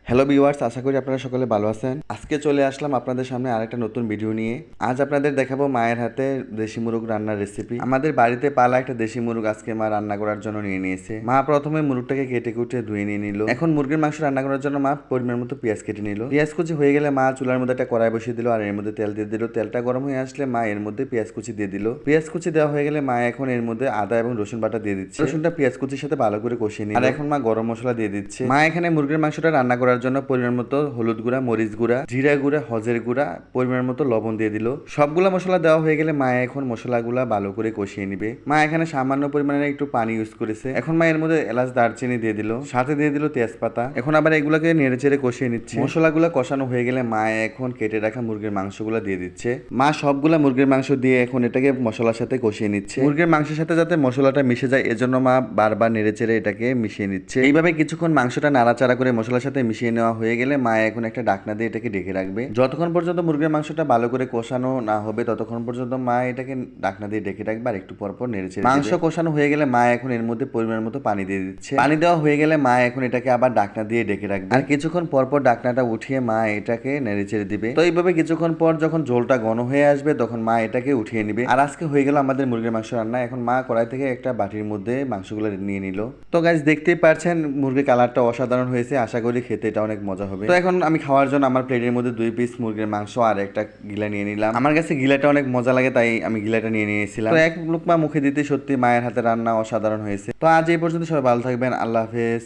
Hello viewers, আশা করি আপনারা সকলে ভালো আছেন। আজকে চলে আসলাম আপনাদের সামনে আরেকটা নতুন ভিডিও নিয়ে। আজ আপনাদের দেখাবো মায়ের হাতে দেশি মুরগ রান্নার রেসিপি। আমাদের বাড়িতে পালা একটা দেশি মুরগ আজকে মা রান্না করার জন্য নিয়ে নিয়েছে। মা প্রথমে মুরগটাকে কেটে কুটে ধুয়ে নিয়ে নিল। এখন মুরগির মাংস রান্না করার জন্য মা পরিমাণ মতো পেঁয়াজ কেটে নিল। পেঁয়াজ কুচি হয়ে গেলে মা চুলার মধ্যে একটা কড়াই বসিয়ে দিল আর এর মধ্যে তেল দিয়ে দিল। তেলটা গরম হয়ে আসলে মা এর মধ্যে পেঁয়াজ কুচি দিয়ে দিল। পেঁয়াজ কুচি দেওয়া হয়ে গেলে মা এখন এর মধ্যে আদা এবং রসুন বাটা দিয়ে দিচ্ছে। রসুনটা পেঁয়াজ কুচির সাথে ভালো করে কষিয়ে নিল। আর এখন মা গরম মশলা দিয়ে দিচ্ছে। মা এখানে মুরগির মাংসটা রান্না করার জন্য পরিমাণ মতো হলুদ গুঁড়া, মরিচ গুঁড়া, জিরা গুঁড়া, হজের গুঁড়া, পরিমাণ মতো লবণ দিয়ে দিল। সবগুলা মশলা দেওয়া হয়ে গেলে মা এখন মশলাগুলা ভালো করে কষিয়ে নিবে। মা এখানে সামান্য পরিমাণে একটু পানি ইউজ করেছে। এখন মা এর মধ্যে এলাচ, দারচিনি দিয়ে দিল, সাথে দিয়ে দিল তেজপাতা। এখন আবার এগুলাকে নেড়ে চেড়ে কষিয়ে নিচ্ছে। মশলাগুলা কষানো হয়ে গেলে মা এখন কেটে রাখা মুরগির মাংসগুলা দিয়ে দিচ্ছে। মা সবগুলা মুরগির মাংস দিয়ে এখন এটাকে মশলার সাথে কষিয়ে নিচ্ছে। মুরগির মাংসের সাথে যাতে মশলাটা মিশে যায় এজন্য মা বারবার নেড়ে চেড়ে এটাকে মিশিয়ে নিচ্ছে। এইভাবে কিছুক্ষণ মাংসটা নাড়াচাড়া করে মশলার সাথে মিশিয়ে নেওয়া হয়ে গেলে মা এখন একটা ঢাকনা দিয়ে এটাকে ঢেকে রাখবে। যতক্ষণ পর্যন্ত মুরগির মাংসটা ভালো করে কষানো না হবে ততক্ষণ পর্যন্ত মা এটাকে ঢাকনা দিয়ে ঢেকে রাখবে আর একটু পর পর নেড়ে চেড়ে মাংস কষানো হয়ে গেলে মা এখন এর মধ্যে পরিমাণ মতো পানি দিয়ে দিচ্ছে। পানি দেওয়া হয়ে গেলে মা এখন এটাকে আবার ঢাকনা দিয়ে ঢেকে রাখবে আর কিছুক্ষণ পর পর ঢাকনাটা উঠিয়ে মা এটাকে নেড়ে চেড়ে দিবে। তো এইভাবে কিছুক্ষণ পর যখন ঝোলটা ঘন হয়ে আসবে তখন মা এটাকে উঠিয়ে নিবে। আর আজকে হয়ে গেল আমাদের মুরগির মাংস রান্না। এখন মা কড়াই থেকে একটা বাটির মধ্যে মাংসগুলো নিয়ে নিল। তো গাইস, দেখতেই পারছেন মুরগির কালারটা অসাধারণ হয়েছে। আশা করি খেতে এটা অনেক মজা হবে। তো এখন আমি খাওয়ার জন্য আমার প্লেটের মধ্যে 2 পিস মুরগির মাংস আর একটা গিলা নিয়ে নিলাম। আমার কাছে গিলাটা অনেক মজা লাগে তাই আমি গিলাটা নিয়ে নিয়েছিলাম। তো এক লুকমা মুখে দিতে সত্যি মায়ের হাতে রান্না অসাধারণ হয়েছে। তো আজ এই পর্যন্ত, সবাই ভালো থাকবেন। আল্লাহ হাফেজ।